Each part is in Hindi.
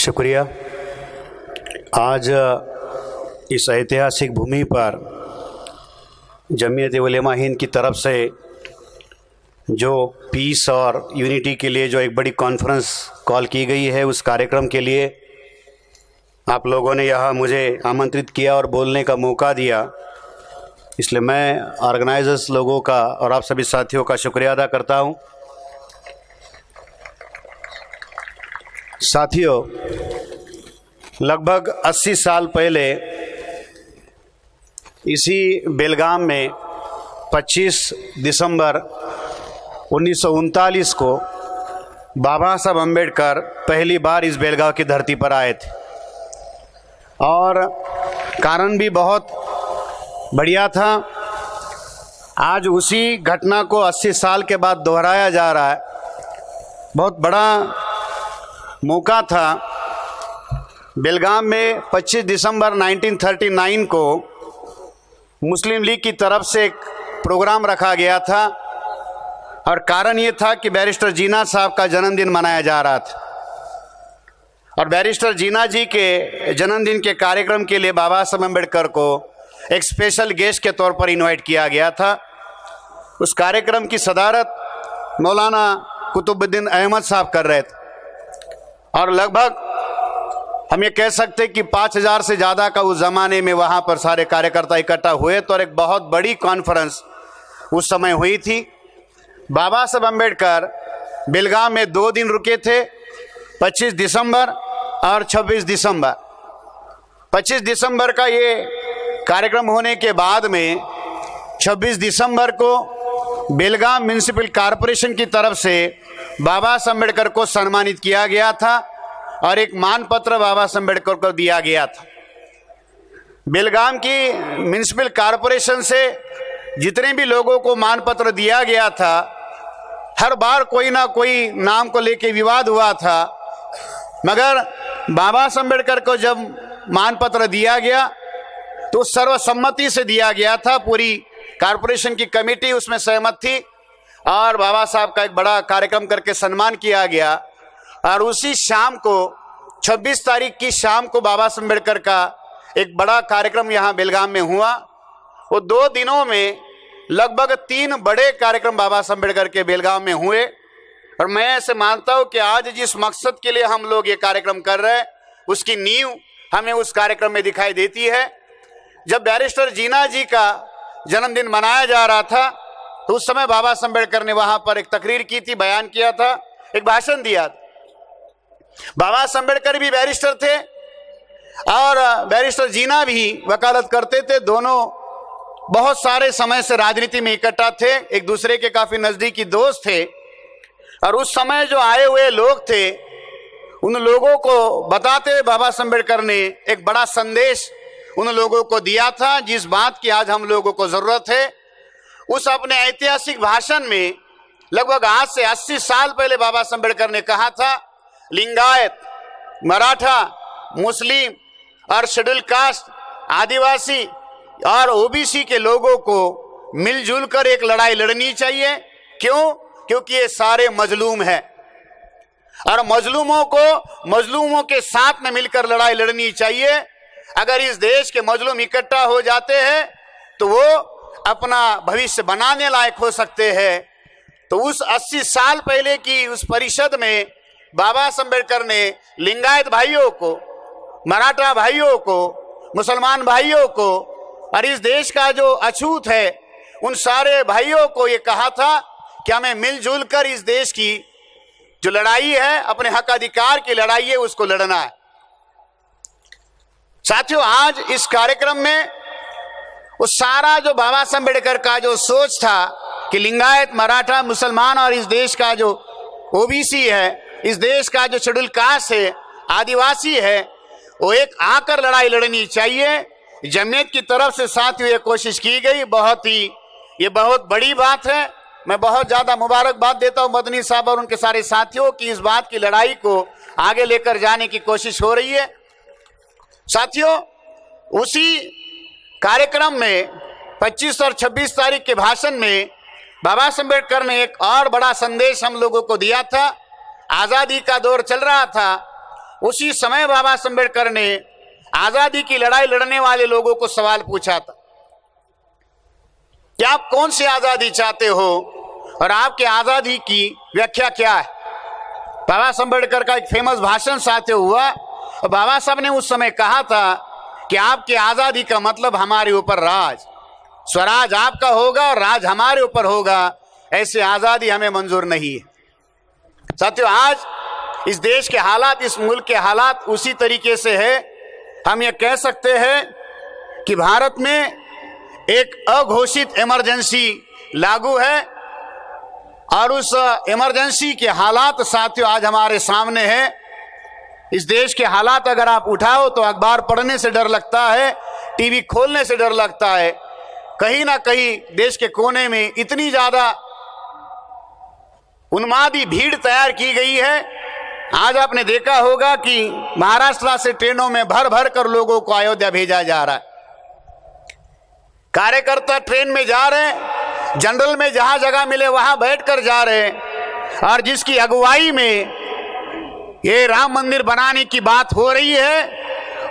शुक्रिया। आज इस ऐतिहासिक भूमि पर जमीयत उलेमा हिंद की तरफ से जो पीस और यूनिटी के लिए जो एक बड़ी कॉन्फ्रेंस कॉल की गई है, उस कार्यक्रम के लिए आप लोगों ने यहाँ मुझे आमंत्रित किया और बोलने का मौका दिया, इसलिए मैं ऑर्गेनाइजर्स लोगों का और आप सभी साथियों का शुक्रिया अदा करता हूँ। साथियों, लगभग 80 साल पहले इसी बेलगाम में 25 दिसंबर 1939 को बाबा साहब अम्बेडकर पहली बार इस बेलगाम की धरती पर आए थे और कारण भी बहुत बढ़िया था। आज उसी घटना को 80 साल के बाद दोहराया जा रहा है। बहुत बड़ा मौका था। बेलगाम में 25 दिसंबर 1939 को मुस्लिम लीग की तरफ से एक प्रोग्राम रखा गया था और कारण ये था कि बैरिस्टर जीना साहब का जन्मदिन मनाया जा रहा था और बैरिस्टर जीना जी के जन्मदिन के कार्यक्रम के लिए बाबा साहब अम्बेडकर को एक स्पेशल गेस्ट के तौर पर इनवाइट किया गया था। उस कार्यक्रम की सदारत मौलाना कुतुबुद्दीन अहमद साहब कर रहे थे और लगभग हम ये कह सकते कि 5000 से ज़्यादा का उस ज़माने में वहाँ पर सारे कार्यकर्ता इकट्ठा हुए तो एक बहुत बड़ी कॉन्फ्रेंस उस समय हुई थी। बाबा साहब अम्बेडकर बेलगाम में 2 दिन रुके थे, 25 दिसंबर और 26 दिसंबर। 25 दिसंबर का ये कार्यक्रम होने के बाद में 26 दिसंबर को बेलगाम म्युनिसिपल कॉरपोरेशन की तरफ से बाबा साहब अम्बेडकर को सम्मानित किया गया था और एक मानपत्र बाबा साहब अम्बेडकर को दिया गया था। बेलगाम की म्युनिसिपल कॉरपोरेशन से जितने भी लोगों को मानपत्र दिया गया था, हर बार कोई ना कोई नाम को लेके विवाद हुआ था, मगर बाबा साहब अम्बेडकर को जब मानपत्र दिया गया तो सर्वसम्मति से दिया गया था। पूरी कॉरपोरेशन की कमेटी उसमें सहमत थी और बाबा साहब का एक बड़ा कार्यक्रम करके सम्मान किया गया और उसी शाम को 26 तारीख की शाम को बाबा साहब अम्बेडकर का एक बड़ा कार्यक्रम यहाँ बेलगाम में हुआ। वो 2 दिनों में लगभग 3 बड़े कार्यक्रम बाबा साहब अम्बेडकर के बेलगाम में हुए और मैं ऐसे मानता हूँ कि आज जिस मकसद के लिए हम लोग ये कार्यक्रम कर रहे हैं उसकी नींव हमें उस कार्यक्रम में दिखाई देती है। जब बैरिस्टर जीना जी का जन्मदिन मनाया जा रहा था तो उस समय बाबा साहब अम्बेडकर ने वहाँ पर एक तकरीर की थी, बयान किया था, एक भाषण दिया था। बाबा साहब अम्बेडकर भी बैरिस्टर थे और बैरिस्टर जीना भी वकालत करते थे। दोनों बहुत सारे समय से राजनीति में इकट्ठा थे, एक दूसरे के काफी नजदीकी दोस्त थे और उस समय जो आए हुए लोग थे उन लोगों को बताते हुए बाबा साहब अम्बेडकर ने एक बड़ा संदेश उन लोगों को दिया था, जिस बात की आज हम लोगों को जरूरत है। उस अपने ऐतिहासिक भाषण में लगभग आज से 80 साल पहले बाबा साहब अम्बेडकर ने कहा था, लिंगायत, मराठा, मुस्लिम और शेड्यूल कास्ट, आदिवासी और ओबीसी के लोगों को मिलजुल कर एक लड़ाई लड़नी चाहिए। क्यों? क्योंकि ये सारे मजलूम हैं और मजलूमों के साथ में मिलकर लड़ाई लड़नी चाहिए। अगर इस देश के मजलूम इकट्ठा हो जाते हैं तो वो अपना भविष्य बनाने लायक हो सकते हैं। तो उस 80 साल पहले की उस परिषद में बाबा साहब अम्बेडकर ने लिंगायत भाइयों को, मराठा भाइयों को, मुसलमान भाइयों को और इस देश का जो अछूत है उन सारे भाइयों को ये कहा था कि हमें मिलजुल कर इस देश की जो लड़ाई है, अपने हक अधिकार की लड़ाई है, उसको लड़ना है। साथियों, आज इस कार्यक्रम में वो सारा जो बाबा साहब अम्बेडकर का जो सोच था कि लिंगायत, मराठा, मुसलमान और इस देश का जो ओबीसी है, इस देश का जो शेड्यूल कास्ट है, आदिवासी है, वो एक आकर लड़ाई लड़नी चाहिए। जमीयत की तरफ से साथियों ये कोशिश की गई, ये बहुत बड़ी बात है। मैं बहुत ज्यादा मुबारकबाद देता हूँ मदनी साहब और उनके सारे साथियों की इस बात की लड़ाई को आगे लेकर जाने की कोशिश हो रही है। साथियों, उसी कार्यक्रम में 25 और 26 तारीख के भाषण में बाबा साहब अम्बेडकर ने एक और बड़ा संदेश हम लोगों को दिया था। आजादी का दौर चल रहा था, उसी समय बाबा साहब अम्बेडकर ने आजादी की लड़ाई लड़ने वाले लोगों को सवाल पूछा था कि आप कौन सी आजादी चाहते हो और आपकी आजादी की व्याख्या क्या है। बाबा साहब अम्बेडकर का एक फेमस भाषण साथियों हुआ और बाबा साहब ने उस समय कहा था कि आपकी आजादी का मतलब हमारे ऊपर राज, स्वराज आपका होगा और राज हमारे ऊपर होगा, ऐसी आजादी हमें मंजूर नहीं है। साथियों, आज इस देश के हालात, इस मुल्क के हालात उसी तरीके से है। हम ये कह सकते हैं कि भारत में एक अघोषित इमरजेंसी लागू है और उस इमरजेंसी के हालात साथियों आज हमारे सामने है। इस देश के हालात अगर आप उठाओ तो अखबार पढ़ने से डर लगता है, टीवी खोलने से डर लगता है। कहीं ना कहीं देश के कोने में इतनी ज्यादा उन्मादी भीड़ तैयार की गई है। आज आपने देखा होगा कि महाराष्ट्र से ट्रेनों में भर भर कर लोगों को अयोध्या भेजा जा रहा है। कार्यकर्ता ट्रेन में जा रहे हैं, जनरल में जहां जगह मिले वहां बैठकर जा रहे हैं और जिसकी अगुवाई में ये राम मंदिर बनाने की बात हो रही है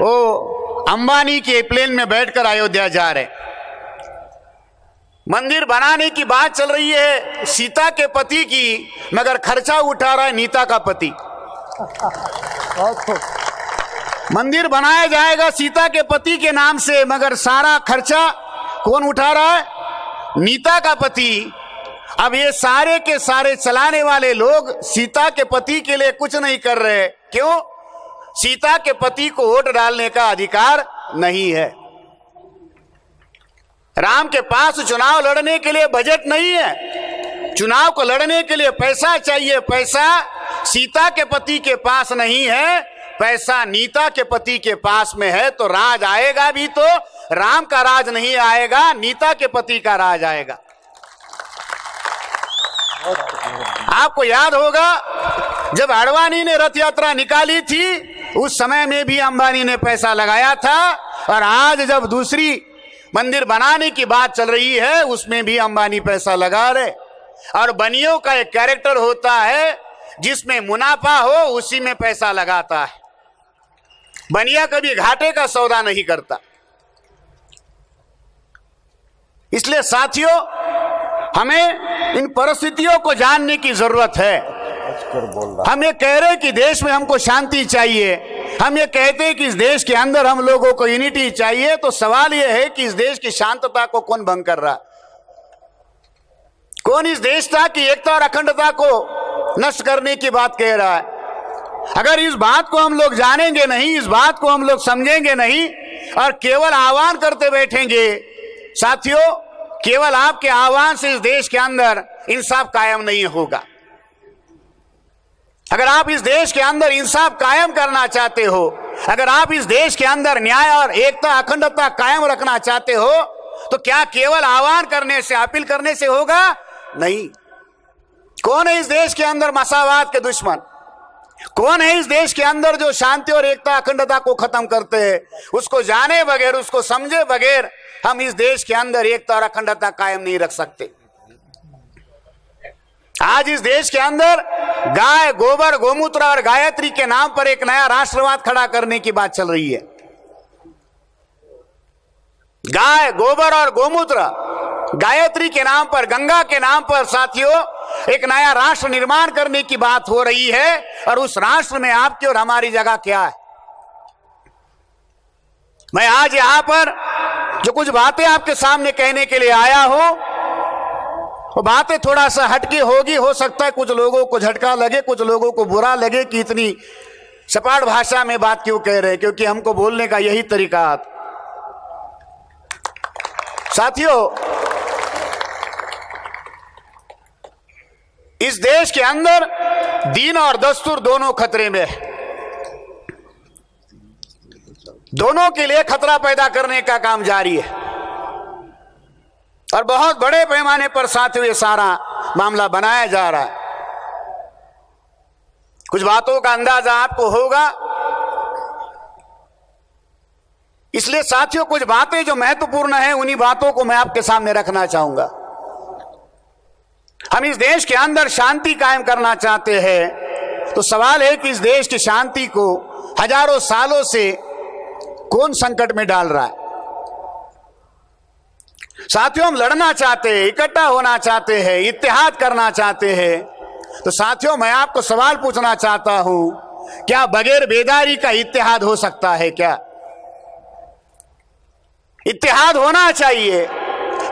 वो अंबानी के प्लेन में बैठकर अयोध्या जा रहे हैं। मंदिर बनाने की बात चल रही है सीता के पति की, मगर खर्चा उठा रहा है नीता का पति। मंदिर बनाया जाएगा सीता के पति के नाम से, मगर सारा खर्चा कौन उठा रहा है? नीता का पति। अब ये सारे के सारे चलाने वाले लोग सीता के पति के लिए कुछ नहीं कर रहे। क्यों? सीता के पति को वोट डालने का अधिकार नहीं है। राम के पास चुनाव लड़ने के लिए बजट नहीं है, चुनाव को लड़ने के लिए पैसा चाहिए। पैसा सीता के पति के पास नहीं है, पैसा नीता के पति के पास में है। तो राज आएगा भी तो राम का राज नहीं आएगा, नीता के पति का राज आएगा। आपको याद होगा जब आडवाणी ने रथ यात्रा निकाली थी उस समय में भी अंबानी ने पैसा लगाया था, और आज जब दूसरी मंदिर बनाने की बात चल रही है उसमें भी अंबानी पैसा लगा रहे। और बनियों का एक कैरेक्टर होता है जिसमें मुनाफा हो उसी में पैसा लगाता है। बनिया कभी घाटे का सौदा नहीं करता। इसलिए साथियों हमें इन परिस्थितियों को जानने की जरूरत है। हम ये कह रहे हैं कि देश में हमको शांति चाहिए, हम ये कहते हैं कि इस देश के अंदर हम लोगों को यूनिटी चाहिए। तो सवाल ये है कि इस देश की शांतता को कौन भंग कर रहा है? कौन इस देश की एकता और अखंडता को नष्ट करने की बात कह रहा है? अगर इस बात को हम लोग जानेंगे नहीं, इस बात को हम लोग समझेंगे नहीं और केवल आह्वान करते बैठेंगे, साथियों केवल आपके आह्वान से इस देश के अंदर इंसाफ कायम नहीं होगा। अगर आप इस देश के अंदर इंसाफ कायम करना चाहते हो, अगर आप इस देश के अंदर न्याय और एकता अखंडता कायम रखना चाहते हो, तो क्या केवल आह्वान करने से, अपील करने से होगा? नहीं। कौन है इस देश के अंदर मसावाद के दुश्मन? कौन है इस देश के अंदर जो शांति और एकता अखंडता को खत्म करते हैं? उसको जाने बगैर, उसको समझे बगैर हम इस देश के अंदर एकता और अखंडता कायम नहीं रख सकते। आज इस देश के अंदर गाय, गोबर, गोमूत्र और गायत्री के नाम पर एक नया राष्ट्रवाद खड़ा करने की बात चल रही है। गाय, गोबर और गोमूत्र, गायत्री के नाम पर, गंगा के नाम पर साथियों एक नया राष्ट्र निर्माण करने की बात हो रही है। और उस राष्ट्र में आपकी और हमारी जगह क्या है? मैं आज यहां पर जो कुछ बातें आपके सामने कहने के लिए आया हूं, वो बातें थोड़ा सा हटके होगी। हो सकता है कुछ लोगों को झटका लगे, कुछ लोगों को बुरा लगे कि इतनी सपाट भाषा में बात क्यों कह रहे हैं, क्योंकि हमको बोलने का यही तरीका आता। साथियों इस देश के अंदर दीन और दस्तूर दोनों खतरे में है। दोनों के लिए खतरा पैदा करने का काम जारी है और बहुत बड़े पैमाने पर साथियों ये सारा मामला बनाया जा रहा है। कुछ बातों का अंदाजा आपको होगा, इसलिए साथियों कुछ बातें जो महत्वपूर्ण हैं उन्हीं बातों को मैं आपके सामने रखना चाहूंगा। हम इस देश के अंदर शांति कायम करना चाहते हैं, तो सवाल है कि इस देश की शांति को हजारों सालों से कौन संकट में डाल रहा है? साथियों, हम लड़ना चाहते हैं, इकट्ठा होना चाहते हैं, इत्तेहाद करना चाहते हैं। तो साथियों, मैं आपको सवाल पूछना चाहता हूं, क्या बगैर बेदारी का इत्तेहाद हो सकता है? क्या इत्तेहाद होना चाहिए,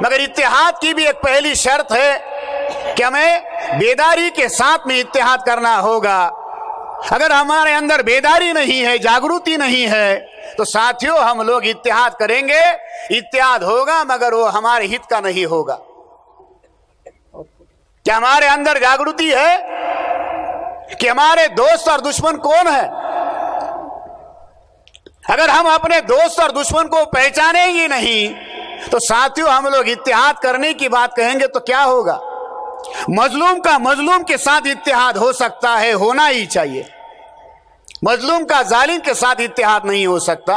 मगर इत्तेहाद की भी एक पहली शर्त है कि हमें बेदारी के साथ में इत्तेहाद करना होगा। अगर हमारे अंदर बेदारी नहीं है, जागृति नहीं है, तो साथियों हम लोग इत्तेहाद करेंगे, इत्तेहाद होगा मगर वो हमारे हित का नहीं होगा। क्या हमारे अंदर जागृति है कि हमारे दोस्त और दुश्मन कौन है? अगर हम अपने दोस्त और दुश्मन को पहचानेंगे नहीं, तो साथियों हम लोग इत्तेहाद करने की बात कहेंगे तो क्या होगा? मजलूम का मजलूम के साथ इत्तेहाद हो सकता है, होना ही चाहिए। मजलूम का जालिम के साथ इत्तेहाद नहीं हो सकता।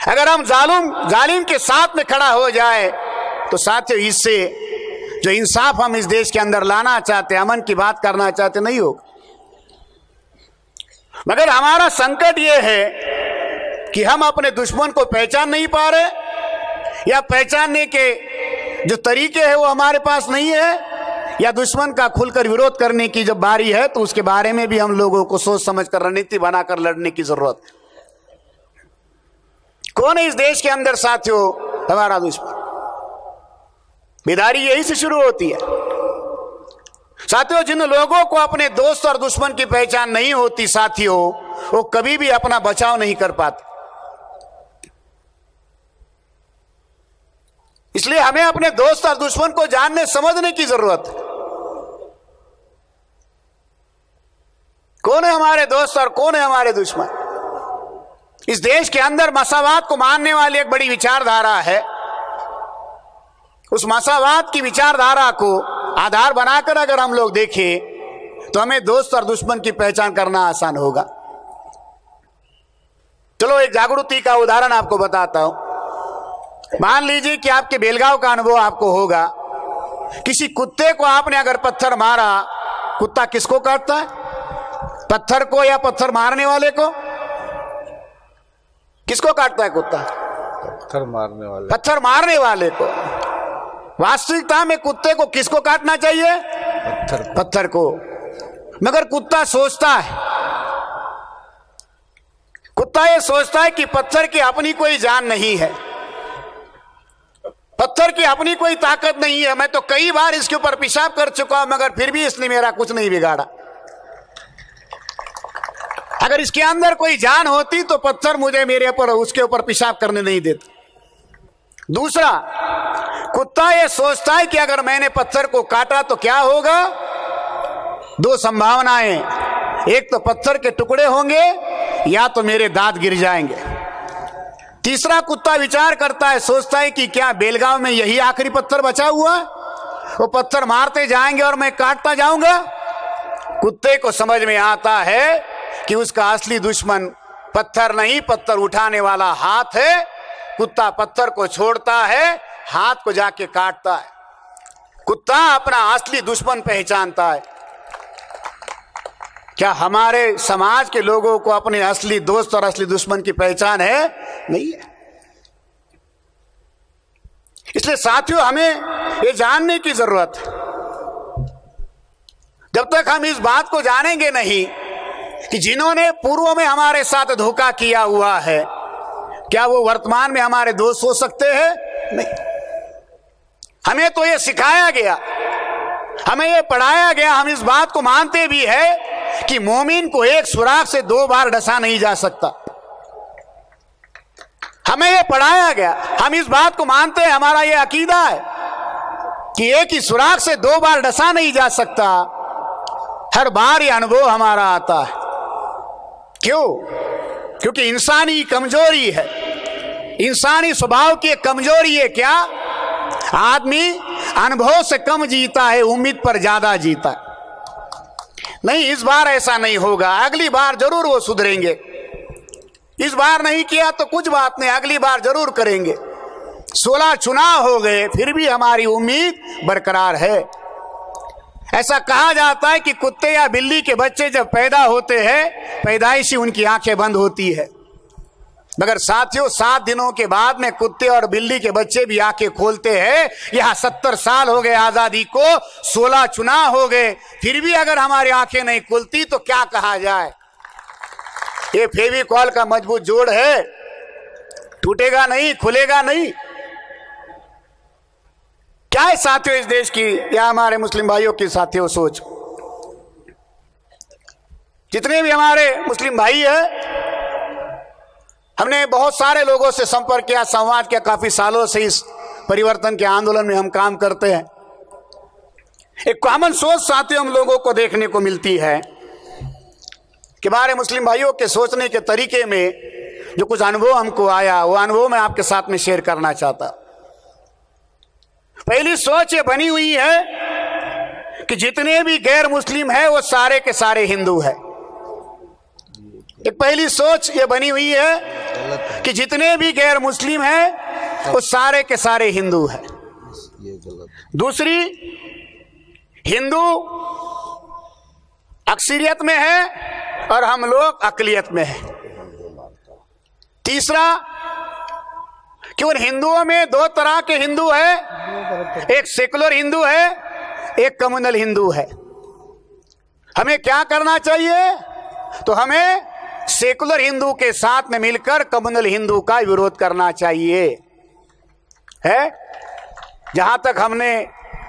अगर हम जालिम के साथ में खड़ा हो जाए तो साथियों इससे जो इंसाफ हम इस देश के अंदर लाना चाहते, अमन की बात करना चाहते, नहीं होगा। मगर हमारा संकट यह है कि हम अपने दुश्मन को पहचान नहीं पा रहे, या पहचानने के जो तरीके हैं वो हमारे पास नहीं है, या दुश्मन का खुलकर विरोध करने की जब बारी है तो उसके बारे में भी हम लोगों को सोच समझकर रणनीति बनाकर लड़ने की जरूरत है। कौन है इस देश के अंदर साथियों हमारा दुश्मन? बेदारी यही से शुरू होती है। साथियों, जिन लोगों को अपने दोस्त और दुश्मन की पहचान नहीं होती साथियों, वो कभी भी अपना बचाव नहीं कर पाते। इसलिए हमें अपने दोस्त और दुश्मन को जानने समझने की जरूरत है। कौन है हमारे दोस्त और कौन है हमारे दुश्मन? इस देश के अंदर मसावाद को मानने वाली एक बड़ी विचारधारा है। उस मसावाद की विचारधारा को आधार बनाकर अगर हम लोग देखें तो हमें दोस्त और दुश्मन की पहचान करना आसान होगा। चलो एक जागृति का उदाहरण आपको बताता हूं। मान लीजिए कि आपके बेलगांव का अनुभव आपको होगा। किसी कुत्ते को आपने अगर पत्थर मारा, कुत्ता किसको काटता है? पत्थर को या पत्थर मारने वाले को? किसको काटता है कुत्ता? पत्थर मारने वाले को। वास्तविकता में कुत्ते को किसको काटना चाहिए? पत्थर को। मगर कुत्ता सोचता है, कुत्ता ये सोचता है कि पत्थर की अपनी कोई जान नहीं है, पत्थर की अपनी कोई ताकत नहीं है, मैं तो कई बार इसके ऊपर पेशाब कर चुका हूं मगर फिर भी इसने मेरा कुछ नहीं बिगाड़ा। अगर इसके अंदर कोई जान होती तो पत्थर मुझे मेरे ऊपर उसके ऊपर पेशाब करने नहीं देता। दूसरा, कुत्ता ये सोचता है कि अगर मैंने पत्थर को काटा तो क्या होगा? दो संभावनाएं, एक तो पत्थर के टुकड़े होंगे या तो मेरे दांत गिर जाएंगे। तीसरा कुत्ता विचार करता है, सोचता है कि क्या बेलगांव में यही आखिरी पत्थर बचा हुआ है? वो पत्थर मारते जाएंगे और मैं काटता जाऊंगा। कुत्ते को समझ में आता है कि उसका असली दुश्मन पत्थर नहीं, पत्थर उठाने वाला हाथ है। कुत्ता पत्थर को छोड़ता है, हाथ को जाके काटता है। कुत्ता अपना असली दुश्मन पहचानता है। क्या हमारे समाज के लोगों को अपने असली दोस्त और असली दुश्मन की पहचान है? नहीं है। इसलिए साथियों हमें ये जानने की जरूरत है। जब तक हम इस बात को जानेंगे नहीं कि जिन्होंने पूर्व में हमारे साथ धोखा किया हुआ है, क्या वो वर्तमान में हमारे दोस्त हो सकते हैं? नहीं। हमें तो ये सिखाया गया, हमें ये पढ़ाया गया, हम इस बात को मानते भी है कि मोमिन को एक सुराख से 2 बार डसा नहीं जा सकता। हमें ये पढ़ाया गया, हम इस बात को मानते हैं, हमारा ये अकीदा है कि एक ही सुराख से 2 बार डसा नहीं जा सकता। हर बार ये अनुभव हमारा आता है। क्यों? क्योंकि इंसानी कमजोरी है, इंसानी स्वभाव की कमजोरी है। क्या? आदमी अनुभव से कम जीता है, उम्मीद पर ज्यादा जीता है। नहीं, इस बार ऐसा नहीं होगा, अगली बार जरूर वो सुधरेंगे। इस बार नहीं किया तो कुछ बात नहीं, अगली बार जरूर करेंगे। 16 चुनाव हो गए फिर भी हमारी उम्मीद बरकरार है। ऐसा कहा जाता है कि कुत्ते या बिल्ली के बच्चे जब पैदा होते हैं, पैदाइशी उनकी आंखें बंद होती है, मगर साथियों 7 दिनों के बाद में कुत्ते और बिल्ली के बच्चे भी आंखें खोलते हैं। यहां 70 साल हो गए आजादी को, 16 चुनाव हो गए, फिर भी अगर हमारी आंखें नहीं खुलती तो क्या कहा जाए। ये फेविकॉल का मजबूत जोड़ है, टूटेगा नहीं, खुलेगा नहीं। क्या है साथियों इस देश की या हमारे मुस्लिम भाइयों की साथियों सोच? जितने भी हमारे मुस्लिम भाई हैं, हमने बहुत सारे लोगों से संपर्क किया, संवाद किया, काफी सालों से इस परिवर्तन के आंदोलन में हम काम करते हैं। एक कॉमन सोच साथियों हम लोगों को देखने को मिलती है कि हमारे मुस्लिम भाइयों के सोचने के तरीके में जो कुछ अनुभव हमको आया, वो अनुभव मैं आपके साथ में शेयर करना चाहता। पहली सोच ये बनी हुई है कि जितने भी गैर मुस्लिम है वो सारे के सारे हिंदू है। एक पहली सोच ये बनी हुई है कि जितने भी गैर मुस्लिम हैं वो सारे के सारे हिंदू हैं। दूसरी, हिंदू अक्सरियत में है और हम लोग अकलियत में हैं। तीसरा, कि उन हिंदुओं में 2 तरह के हिंदू है, एक सेकुलर हिंदू है, एक कम्युनल हिंदू है। हमें क्या करना चाहिए? तो हमें सेकुलर हिंदू के साथ में मिलकर कम्युनल हिंदू का विरोध करना चाहिए। है जहां तक हमने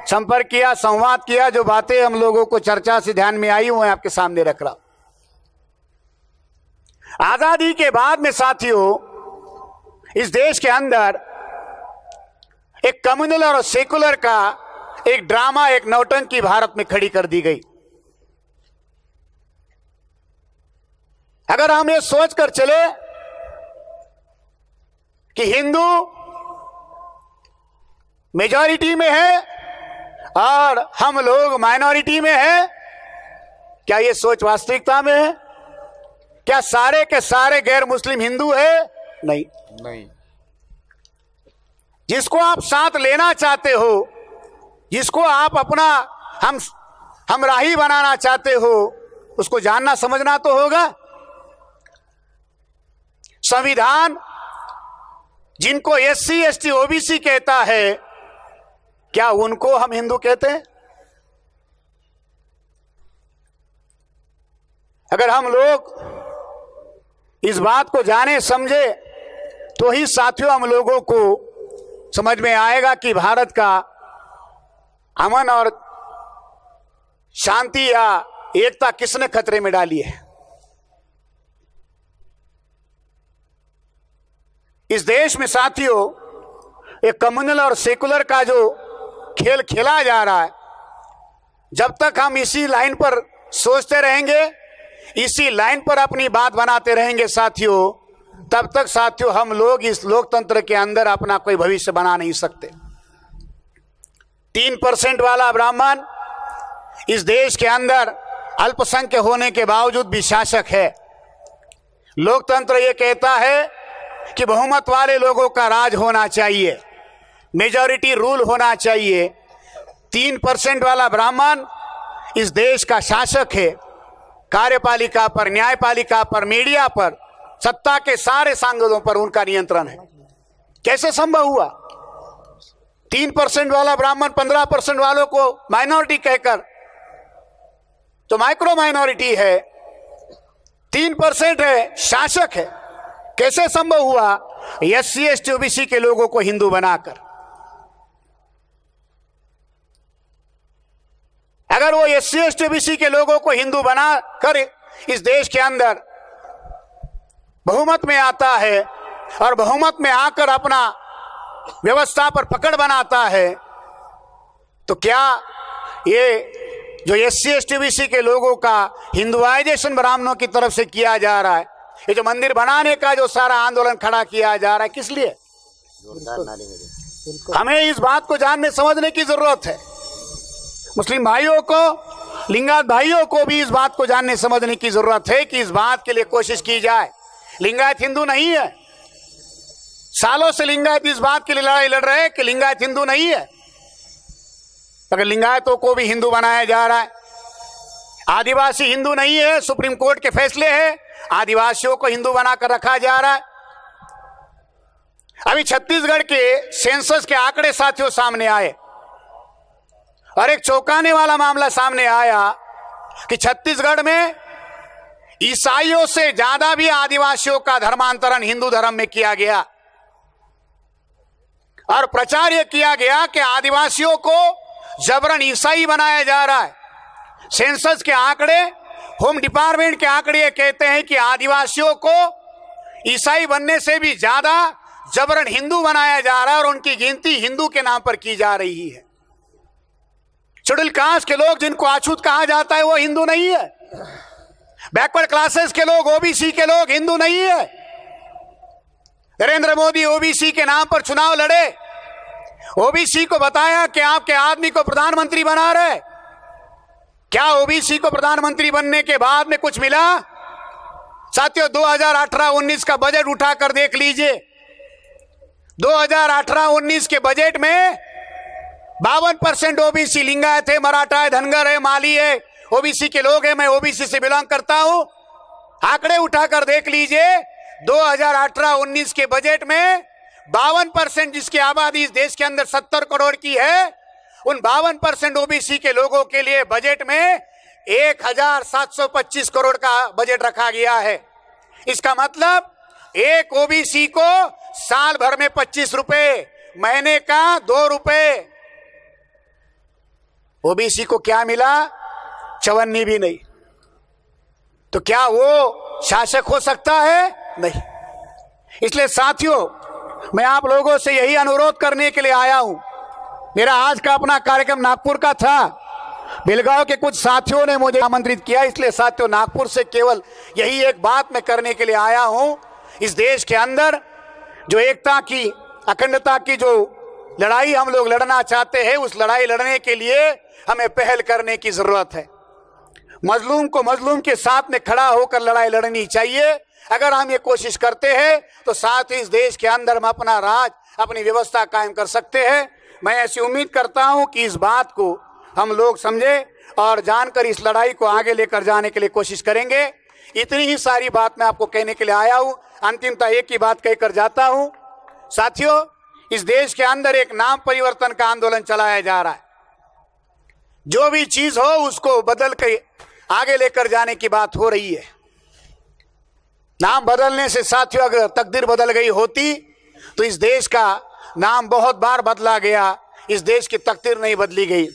संपर्क किया, संवाद किया, जो बातें हम लोगों को चर्चा से ध्यान में आई, वो मैं आपके सामने रख रहा। आजादी के बाद में साथियों इस देश के अंदर एक कम्युनल और सेकुलर का एक ड्रामा, एक नौटंकी भारत में खड़ी कर दी गई। अगर हम ये सोच कर चले कि हिंदू मेजॉरिटी में है और हम लोग माइनॉरिटी में हैं, क्या ये सोच वास्तविकता में है? क्या सारे के सारे गैर मुस्लिम हिंदू है? नहीं। जिसको आप साथ लेना चाहते हो, जिसको आप अपना हमराही बनाना चाहते हो, उसको जानना समझना तो होगा। संविधान जिनको SC ST OBC कहता है, क्या उनको हम हिंदू कहते हैं? अगर हम लोग इस बात को जाने समझे तो ही साथियों हम लोगों को समझ में आएगा कि भारत का अमन और शांति या एकता किसने खतरे में डाली है। इस देश में साथियों एक कम्युनल और सेकुलर का जो खेल खेला जा रहा है, जब तक हम इसी लाइन पर सोचते रहेंगे, इसी लाइन पर अपनी बात बनाते रहेंगे साथियों, तब तक साथियों हम लोग इस लोकतंत्र के अंदर अपना कोई भविष्य बना नहीं सकते। 3% वाला ब्राह्मण इस देश के अंदर अल्पसंख्यक होने के बावजूद भी शासक है। लोकतंत्र ये कहता है कि बहुमत वाले लोगों का राज होना चाहिए, मेजॉरिटी रूल होना चाहिए। 3% वाला ब्राह्मण इस देश का शासक है। कार्यपालिका पर, न्यायपालिका पर, मीडिया पर, सत्ता के सारे सांगों पर उनका नियंत्रण है। कैसे संभव हुआ? 3% वाला ब्राह्मण 15% वालों को माइनॉरिटी कहकर, तो माइक्रो माइनॉरिटी है, 3% है, शासक है। कैसे संभव हुआ? SC ST OBC के लोगों को हिंदू बनाकर। अगर वो SC ST OBC के लोगों को हिंदू बनाकर इस देश के अंदर बहुमत में आता है और बहुमत में आकर अपना व्यवस्था पर पकड़ बनाता है, तो क्या ये जो SC ST OBC के लोगों का हिंदुआइजेशन ब्राह्मणों की तरफ से किया जा रहा है, ये जो मंदिर बनाने का जो सारा आंदोलन खड़ा किया जा रहा है, किस लिए? हमें इस बात को जानने समझने की जरूरत है। मुस्लिम भाइयों को, लिंगायत भाइयों को भी इस बात को जानने समझने की जरूरत है कि इस बात के लिए कोशिश की जाए। लिंगायत हिंदू नहीं है। सालों से लिंगायत इस बात के लिए लड़ाई लड़ रहे हैं कि लिंगायत हिंदू नहीं है। अगर लिंगायतों को भी हिंदू बनाया जा रहा है। आदिवासी हिंदू नहीं है, सुप्रीम कोर्ट के फैसले हैं, आदिवासियों को हिंदू बनाकर रखा जा रहा है। अभी छत्तीसगढ़ के सेंसस के आंकड़े साथियों सामने आए और एक चौंकाने वाला मामला सामने आया कि छत्तीसगढ़ में ईसाइयों से ज्यादा भी आदिवासियों का धर्मांतरण हिंदू धर्म में किया गया और प्रचार यह किया गया कि आदिवासियों को जबरन ईसाई बनाया जा रहा है। सेंसस के आंकड़े, होम डिपार्टमेंट के आंकड़े ये कहते हैं कि आदिवासियों को ईसाई बनने से भी ज्यादा जबरन हिंदू बनाया जा रहा है और उनकी गिनती हिंदू के नाम पर की जा रही है। शेड्यूल कास्ट के लोग जिनको अछूत कहा जाता है वो हिंदू नहीं है। बैकवर्ड क्लासेस के लोग, ओबीसी के लोग हिंदू नहीं है। नरेंद्र मोदी ओबीसी के नाम पर चुनाव लड़े, ओबीसी को बताया कि आपके आदमी को प्रधानमंत्री बना रहे। क्या ओबीसी को प्रधानमंत्री बनने के बाद में कुछ मिला? साथियों 2018-19 का बजट उठाकर देख लीजिए। 2018-19 के बजट में 52% ओबीसी, लिंगायत है, मराठा है, धनगर है, माली है, ओबीसी के लोग हैं। मैं ओबीसी से बिलोंग करता हूं। आंकड़े उठाकर देख लीजिए 2018-19 के बजट में 52%, जिसकी आबादी इस देश के अंदर 70 करोड़ की है, उन 52% ओबीसी के लोगों के लिए बजट में 1725 करोड़ का बजट रखा गया है। इसका मतलब एक ओबीसी को साल भर में 25 रुपए, महीने का 2 रुपए। ओबीसी को क्या मिला? चवन्नी भी नहीं। तो क्या वो शासक हो सकता है? नहीं। इसलिए साथियों, मैं आप लोगों से यही अनुरोध करने के लिए आया हूं। मेरा आज का अपना कार्यक्रम नागपुर का था, बेलगांव के कुछ साथियों ने मुझे आमंत्रित किया, इसलिए साथियों नागपुर से केवल यही एक बात मैं करने के लिए आया हूं। इस देश के अंदर जो एकता की, अखंडता की जो लड़ाई हम लोग लड़ना चाहते हैं, उस लड़ाई लड़ने के लिए हमें पहल करने की जरूरत है। मजलूम को मजलूम के साथ में खड़ा होकर लड़ाई लड़नी चाहिए। अगर हम ये कोशिश करते हैं तो साथ ही इस देश के अंदर हम अपना राज, अपनी व्यवस्था कायम कर सकते हैं। मैं ऐसी उम्मीद करता हूं कि इस बात को हम लोग समझे और जानकर इस लड़ाई को आगे लेकर जाने के लिए कोशिश करेंगे। इतनी ही सारी बात मैं आपको कहने के लिए आया हूं। अंतिमता एक ही बात कहकर जाता हूं। साथियों, इस देश के अंदर एक नाम परिवर्तन का आंदोलन चलाया जा रहा है। जो भी चीज हो उसको बदल के आगे लेकर जाने की बात हो रही है। नाम बदलने से साथियों अगर तकदीर बदल गई होती तो इस देश का नाम बहुत बार बदला गया, इस देश की तकदीर नहीं बदली गई।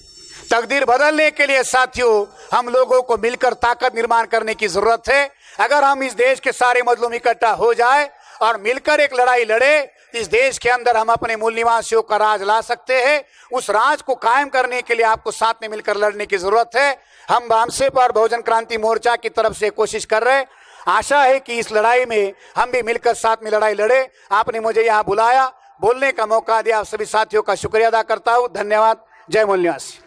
तकदीर बदलने के लिए साथियों हम लोगों को मिलकर ताकत निर्माण करने की जरूरत है। अगर हम इस देश के सारे मजलूम इकट्ठा हो जाए और मिलकर एक लड़ाई लड़े, इस देश के अंदर हम अपने मूल निवासियों का राज ला सकते हैं। उस राज को कायम करने के लिए आपको साथ में मिलकर लड़ने की जरूरत है। हम बामसे पर बहुजन क्रांति मोर्चा की तरफ से कोशिश कर रहे हैं। आशा है कि इस लड़ाई में हम भी मिलकर साथ में लड़ाई लड़े। आपने मुझे यहाँ बुलाया, बोलने का मौका दिया, आप सभी साथियों का शुक्रिया अदा करता हूँ। धन्यवाद। जय मूल निवासी।